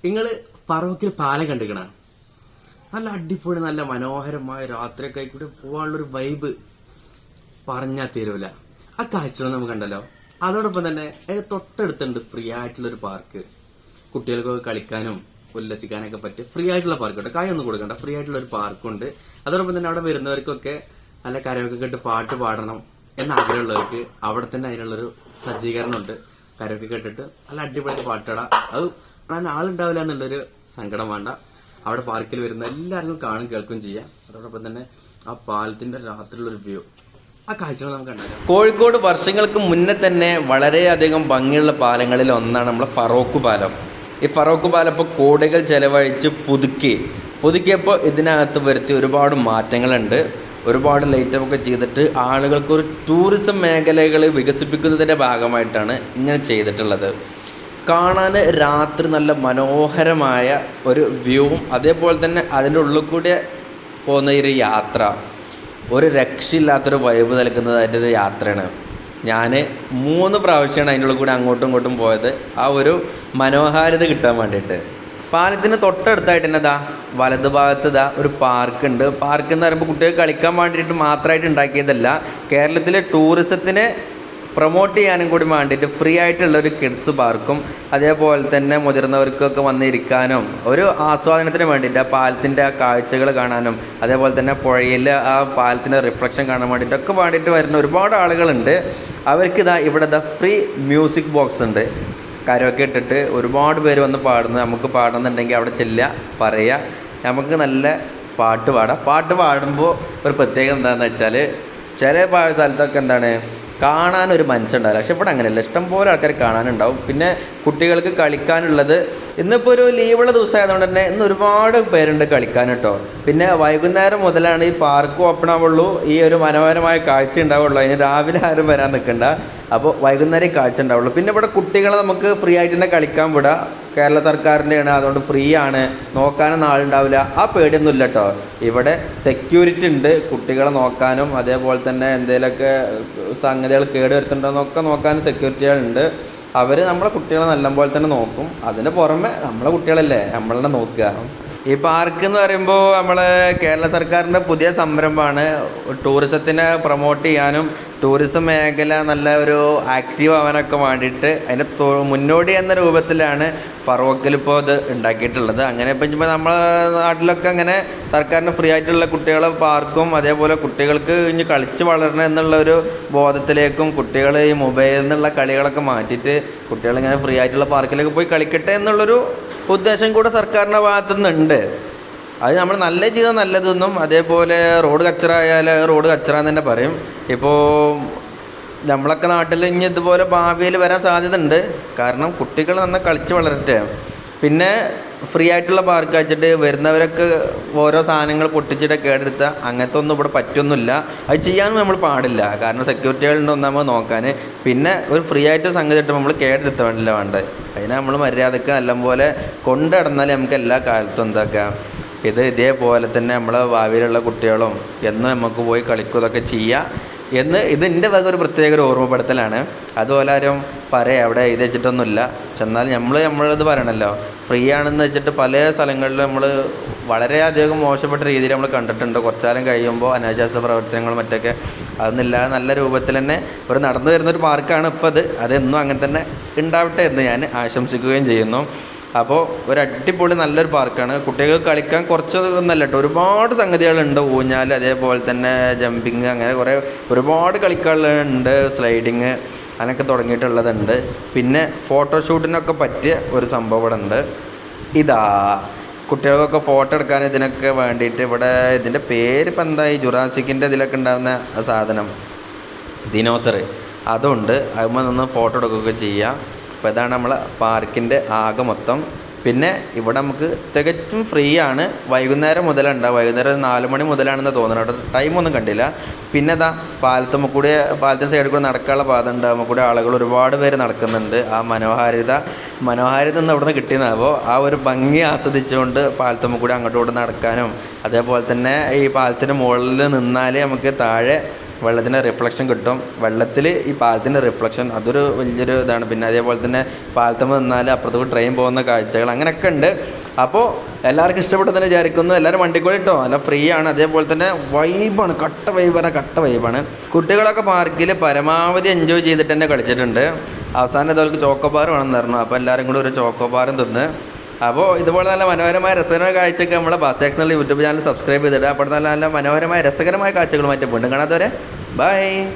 നിങ്ങള് ഫറോക്കിൽ പാലം കണ്ടിക്കണ? നല്ല അടിപൊളി നല്ല മനോഹരമായ രാത്രിയൊക്കെ ആയിക്കൂടെ പോവാനുള്ളൊരു വൈബ് പറഞ്ഞാ തീരൂല. ആ കാഴ്ചകൾ നമുക്ക് കണ്ടല്ലോ. അതോടൊപ്പം തന്നെ അതിന് തൊട്ടടുത്തുണ്ട് ഫ്രീ ആയിട്ടുള്ളൊരു പാർക്ക്. കുട്ടികൾക്കൊക്കെ കളിക്കാനും ഉല്ലസിക്കാനൊക്കെ പറ്റിയ ഫ്രീ ആയിട്ടുള്ള പാർക്ക് ഉണ്ട്. കായൊന്നും കൊടുക്കണ്ട, ഫ്രീ ആയിട്ടുള്ള ഒരു പാർക്കുണ്ട്. അതോടൊപ്പം തന്നെ അവിടെ വരുന്നവർക്കൊക്കെ നല്ല കരോക്കെ കേട്ട് പാട്ട് പാടണം എന്നാഗ്രഹമുള്ളവർക്ക് അവിടെ തന്നെ അതിനുള്ളൊരു സജ്ജീകരണം ഉണ്ട്. കരോക്കെ കേട്ടിട്ട് നല്ല അടിപൊളി പാട്ടട. അത് കാണാൻ ആളുണ്ടാവില്ല എന്നുള്ളൊരു സങ്കടം വേണ്ട. അവിടെ പാർക്കിൽ വരുന്ന എല്ലാവർക്കും കാണും കേൾക്കുകയും ചെയ്യാം. അതോടൊപ്പം തന്നെ ആ പാലത്തിന്റെ രാത്രിയിലൊരു വ്യൂ, ആ കാഴ്ചകൾ നമുക്ക് കണ്ടാലും. കോഴിക്കോട് വർഷങ്ങൾക്ക് മുന്നേ തന്നെ വളരെയധികം ഭംഗിയുള്ള പാലങ്ങളിൽ ഒന്നാണ് നമ്മളെ ഫറോക്ക് പാലം. ഈ ഫറോക്ക് പാലം ഇപ്പോൾ കോടികൾ ചെലവഴിച്ച് പുതുക്കിയപ്പോൾ ഇതിനകത്ത് വരുത്തി ഒരുപാട് മാറ്റങ്ങളുണ്ട്. ഒരുപാട് ലൈറ്റൊക്കെ ചെയ്തിട്ട് ആളുകൾക്കൊരു ടൂറിസം മേഖലകൾ വികസിപ്പിക്കുന്നതിൻ്റെ ഭാഗമായിട്ടാണ് ഇങ്ങനെ ചെയ്തിട്ടുള്ളത്. കാണാൻ രാത്രി നല്ല മനോഹരമായ ഒരു വ്യൂവും അതേപോലെ തന്നെ അതിൻ്റെ ഉള്ളിൽ കൂടി പോകുന്ന ഒരു യാത്ര ഒരു രക്ഷയില്ലാത്തൊരു വൈബ് നൽകുന്നതായിട്ടൊരു യാത്രയാണ്. ഞാൻ 3 പ്രാവശ്യമാണ് അതിൻ്റെ ഉള്ളിൽ കൂടി അങ്ങോട്ടും ഇങ്ങോട്ടും പോയത്, ആ ഒരു മനോഹാരിത കിട്ടാൻ വേണ്ടിയിട്ട്. പാലത്തിന് തൊട്ടടുത്തായിട്ട് തന്നെ വലതു ഭാഗത്ത് ഒരു പാർക്കുണ്ട്. പാർക്ക് എന്ന് പറയുമ്പോൾ കുട്ടികൾക്ക് കളിക്കാൻ വേണ്ടിയിട്ട് മാത്രമായിട്ട് ഉണ്ടാക്കിയതല്ല, കേരളത്തിലെ ടൂറിസത്തിനെ പ്രൊമോട്ട് ചെയ്യാനും കൂടി വേണ്ടിയിട്ട് ഫ്രീ ആയിട്ടുള്ളൊരു കിഡ്സ് പാർക്കും അതേപോലെ തന്നെ മുതിർന്നവർക്കൊക്കെ വന്നിരിക്കാനും ഒരു ആസ്വാദനത്തിന് വേണ്ടിയിട്ട് ആ പാലത്തിൻ്റെ ആ കാഴ്ചകൾ കാണാനും അതേപോലെ തന്നെ പുഴയിൽ ആ പാലത്തിൻ്റെ റിഫ്ലക്ഷൻ കാണാൻ വേണ്ടിയിട്ടൊക്കെ വേണ്ടിയിട്ട് വരുന്ന ഒരുപാട് ആളുകളുണ്ട്. അവർക്ക് ഇവിടെ ഫ്രീ മ്യൂസിക് ബോക്സ് ഉണ്ട്. കരോക്കെ ഇട്ടിട്ട് ഒരുപാട് പേര് വന്ന് പാടുന്നു. നമുക്ക് പാടുന്നുണ്ടെങ്കിൽ അവിടെ ചെല്ലുക, പറയുക, നമുക്ക് നല്ല പാട്ട് പാടാം. പാട്ട് പാടുമ്പോൾ ഒരു പ്രത്യേകത എന്താണെന്ന് വെച്ചാൽ ചില സ്ഥലത്തൊക്കെ എന്താണ് കാണാനൊരു മനുഷ്യനുണ്ടാവില്ല, പക്ഷെ ഇവിടെ അങ്ങനെയല്ല, ഇഷ്ടംപോലെ ആൾക്കാർ കാണാനുണ്ടാവും. പിന്നെ കുട്ടികൾക്ക് കളിക്കാനുള്ളത് ഇന്നിപ്പോൾ ഒരു ലീവുള്ള ദിവസമായതുകൊണ്ട് തന്നെ ഇന്ന് ഒരുപാട് പേരുണ്ട് കളിക്കാൻ കേട്ടോ. പിന്നെ വൈകുന്നേരം മുതലാണ് ഈ പാർക്ക് ഓപ്പൺ ആവുള്ളൂ, ഈ ഒരു മനോഹരമായ കാഴ്ച ഉണ്ടാവുള്ളൂ. അതിന് രാവിലെ ആരും വരാൻ നിൽക്കണ്ട, അപ്പോൾ വൈകുന്നേരം കാഴ്ച ഉണ്ടാവുള്ളൂ. പിന്നെ ഇവിടെ കുട്ടികളെ നമുക്ക് ഫ്രീ ആയിട്ട് തന്നെ കളിക്കാൻ വിടാം. കേരള സർക്കാരിൻ്റെയാണ്, അതുകൊണ്ട് ഫ്രീ ആണ്, നോക്കാനൊന്നും ആളുണ്ടാവില്ല. ആ പേടിയൊന്നും ഇല്ല കേട്ടോ. ഇവിടെ സെക്യൂരിറ്റി ഉണ്ട് കുട്ടികളെ നോക്കാനും അതേപോലെ തന്നെ എന്തെങ്കിലുമൊക്കെ സംഗതികൾ കേടുവരുത്തുന്നുണ്ടോയെന്നൊക്കെ നോക്കാനും സെക്യൂരിറ്റികളുണ്ട്. അവർ നമ്മളെ കുട്ടികളെ നല്ലപോലെ തന്നെ നോക്കും. അതിന് പുറമെ നമ്മളെ കുട്ടികളല്ലേ നമ്മളെ നോക്കുക. ഈ പാർക്ക് എന്ന് പറയുമ്പോൾ നമ്മളെ കേരള സർക്കാരിൻ്റെ പുതിയ സംരംഭമാണ്. ടൂറിസത്തിനെ പ്രൊമോട്ട് ചെയ്യാനും ടൂറിസം മേഖല നല്ല ഒരു ആക്റ്റീവ് ആവാനൊക്കെ വേണ്ടിയിട്ട് അതിന് മുന്നോടി എന്ന രൂപത്തിലാണ് ഫറോക്കിൽ ഇപ്പോൾ ഇത് ഉണ്ടാക്കിയിട്ടുള്ളത്. അങ്ങനെ ഇപ്പം നമ്മളെ നാട്ടിലൊക്കെ അങ്ങനെ സർക്കാരിന് ഫ്രീ ആയിട്ടുള്ള കുട്ടികളെ പാർക്കും അതേപോലെ കുട്ടികൾക്ക് ഇനി കളിച്ച് വളരണം എന്നുള്ളൊരു ബോധത്തിലേക്കും കുട്ടികൾ ഈ മൊബൈലിൽ നിന്നുള്ള കളികളൊക്കെ മാറ്റിയിട്ട് കുട്ടികളിങ്ങനെ ഫ്രീ ആയിട്ടുള്ള പാർക്കിലേക്ക് പോയി കളിക്കട്ടെ എന്നുള്ളൊരു ഉദ്ദേശം കൂടെ സർക്കാരിൻ്റെ ഭാഗത്തു നിന്നുണ്ട്. അത് നമ്മൾ നല്ല ചെയ്താൽ നല്ലതൊന്നും. അതേപോലെ റോഡ് കച്ചറ ആയാൽ റോഡ് കച്ചറ എന്ന് തന്നെ പറയും. ഇപ്പോൾ നമ്മളൊക്കെ നാട്ടിൽ ഇനി ഇതുപോലെ ഭാവിയിൽ വരാൻ സാധ്യത ഉണ്ട്. കാരണം കുട്ടികൾ നന്നായി കളിച്ച് വളരട്ടെ. പിന്നെ ഫ്രീ ആയിട്ടുള്ള പാർക്ക് വെച്ചിട്ട് വരുന്നവരൊക്കെ ഓരോ സാധനങ്ങൾ പൊട്ടിച്ചിട്ട് കേടെടുത്ത അങ്ങനത്തെ ഒന്നും ഇവിടെ പറ്റൊന്നുമില്ല. അത് ചെയ്യാനും നമ്മൾ പാടില്ല, കാരണം സെക്യൂരിറ്റികളുണ്ടോ നമ്മൾ നോക്കാൻ. പിന്നെ ഒരു ഫ്രീ ആയിട്ട് സംഗതി ഇട്ട് നമ്മൾ കേടെടുത്ത വേണ്ടത്. അതിനെ നമ്മൾ മര്യാദക്ക് നല്ലപോലെ കൊണ്ടുനടന്നാൽ നമുക്ക് എല്ലാ കാലത്തും എന്താക്കാം ഇതേപോലെ തന്നെ നമ്മളെ ഭാവിയിലുള്ള കുട്ടികളും എന്നും നമുക്ക് പോയി കളിക്കുകയൊക്കെ ചെയ്യുക എന്ന് ഇതിൻ്റെ വക ഒരു പ്രത്യേക ഒരു ഓർമ്മപ്പെടുത്തലാണ്. അതുപോലെ ആരും പറയാം അവിടെ ഇത് വെച്ചിട്ടൊന്നുമില്ല. പക്ഷെ എന്നാൽ നമ്മളത് പറയണമല്ലോ, ഫ്രീ ആണെന്ന് വെച്ചിട്ട് പല സ്ഥലങ്ങളിലും നമ്മൾ വളരെയധികം മോശപ്പെട്ട രീതിയിൽ നമ്മൾ കണ്ടിട്ടുണ്ട്. കുറച്ചാലും കഴിയുമ്പോൾ അനാശാസ്യ പ്രവർത്തനങ്ങളും മറ്റൊക്കെ അതൊന്നുമില്ലാതെ നല്ല രൂപത്തിൽ തന്നെ ഒരു നടന്നു വരുന്നൊരു പാർക്കാണ് ഇപ്പോൾ അതെന്നും അങ്ങനെ തന്നെ ഉണ്ടാവട്ടെ എന്ന് ഞാൻ ആശംസിക്കുകയും ചെയ്യുന്നു. അപ്പോൾ ഒരു അടിപൊളി നല്ലൊരു പാർക്കാണ്. കുട്ടികൾക്ക് കളിക്കാൻ കുറച്ചൊന്നല്ല കേട്ടോ, ഒരുപാട് സംഗതികളുണ്ട്. ഊഞ്ഞാൽ അതേപോലെ തന്നെ ജമ്പിങ് അങ്ങനെ ഒരുപാട് കളിക്കാനുണ്ട്. സ്ലൈഡിങ് അങ്ങനെയൊക്കെ തുടങ്ങിയിട്ടുള്ളതുണ്ട്. പിന്നെ ഫോട്ടോഷൂട്ടിനൊക്കെ പറ്റിയ ഒരു സംഭവം ഇവിടെ ഉണ്ട്. കുട്ടികൾക്കൊക്കെ ഫോട്ടോ എടുക്കാൻ ഇതിനൊക്കെ വേണ്ടിയിട്ട് ഇവിടെ ഇതിൻ്റെ പേര് ഇപ്പം എന്താ, ഈ ജുറാസിക്കിൻ്റെ ഇതിലൊക്കെ ഉണ്ടാകുന്ന സാധനം ദിനോസർ അതുണ്ട്. അതുമ്പോൾ നിന്ന് ഫോട്ടോ എടുക്കുകയൊക്കെ ചെയ്യാം. അപ്പോൾ ഇതാണ് നമ്മളെ പാർക്കിൻ്റെ ആകെ മൊത്തം. പിന്നെ ഇവിടെ നമുക്ക് തികച്ചും ഫ്രീ ആണ്. വൈകുന്നേരം മുതലുണ്ടാവും, വൈകുന്നേരം 4 മണി മുതലാണെന്ന് തോന്നുന്നു. അവിടെ ടൈമൊന്നും കണ്ടില്ല. പിന്നെ പാലത്തിന് സൈഡിൽ കൂടെ നടക്കാനുള്ള പാത ഉണ്ട്. കൂടെ ആളുകൾ ഒരുപാട് പേര് നടക്കുന്നുണ്ട്. ആ മനോഹാരിത നിന്ന് അവിടെ നിന്ന് കിട്ടിയെന്നാകുമ്പോൾ ആ ഒരു ഭംഗി ആസ്വദിച്ചുകൊണ്ട് പാലത്തുമ്മ കൂടെ അങ്ങോട്ടും ഇങ്ങോട്ടും നടക്കാനും അതേപോലെ തന്നെ ഈ പാലത്തിന് മുകളിൽ നിന്നാൽ നമുക്ക് താഴെ വെള്ളത്തിൻ്റെ റിഫ്ലക്ഷൻ കിട്ടും. വെള്ളത്തിൽ ഈ പാലത്തിൻ്റെ റിഫ്ലക്ഷൻ അതൊരു വലിയൊരു ഇതാണ്. പിന്നെ അതേപോലെ തന്നെ പാലത്തുമ്പോൾ നിന്നാൽ അപ്പുറത്തേക്ക് ട്രെയിൻ പോകുന്ന കാഴ്ചകൾ അങ്ങനെയൊക്കെ ഉണ്ട്. അപ്പോൾ എല്ലാവർക്കും ഇഷ്ടപ്പെട്ടെന്ന് വിചാരിക്കുന്നു. എല്ലാവരും വണ്ടിക്കൂടി കേട്ടോ, നല്ല ഫ്രീ ആണ്. അതേപോലെ തന്നെ വൈബാണ്, കട്ട വൈബാണ്. കുട്ടികളൊക്കെ പാർക്കിൽ പരമാവധി എൻജോയ് ചെയ്തിട്ട് തന്നെ കളിച്ചിട്ടുണ്ട്. അവസാനം ഇതുപോലെ ചോക്കോബാർ വേണമെന്ന് പറഞ്ഞു. അപ്പോൾ എല്ലാവരും കൂടി ഒരു ചോക്കോബാറും തിന്ന്. അപ്പോൾ ഇതുപോലെ നല്ല മനോഹരമായ രസകരമായ കാഴ്ചയൊക്കെ നമ്മുടെ ബസ് എക്സ് എന്നുള്ള യൂട്യൂബ് ചാനൽ സബ്സ്ക്രൈബ് ചെയ്തിട്ട് അപ്പോൾ നല്ല മനോഹരമായ രസകരമായ കാഴ്ചകളുമായിട്ട് വീണ്ടും കാണാത്തവരെ ബൈ.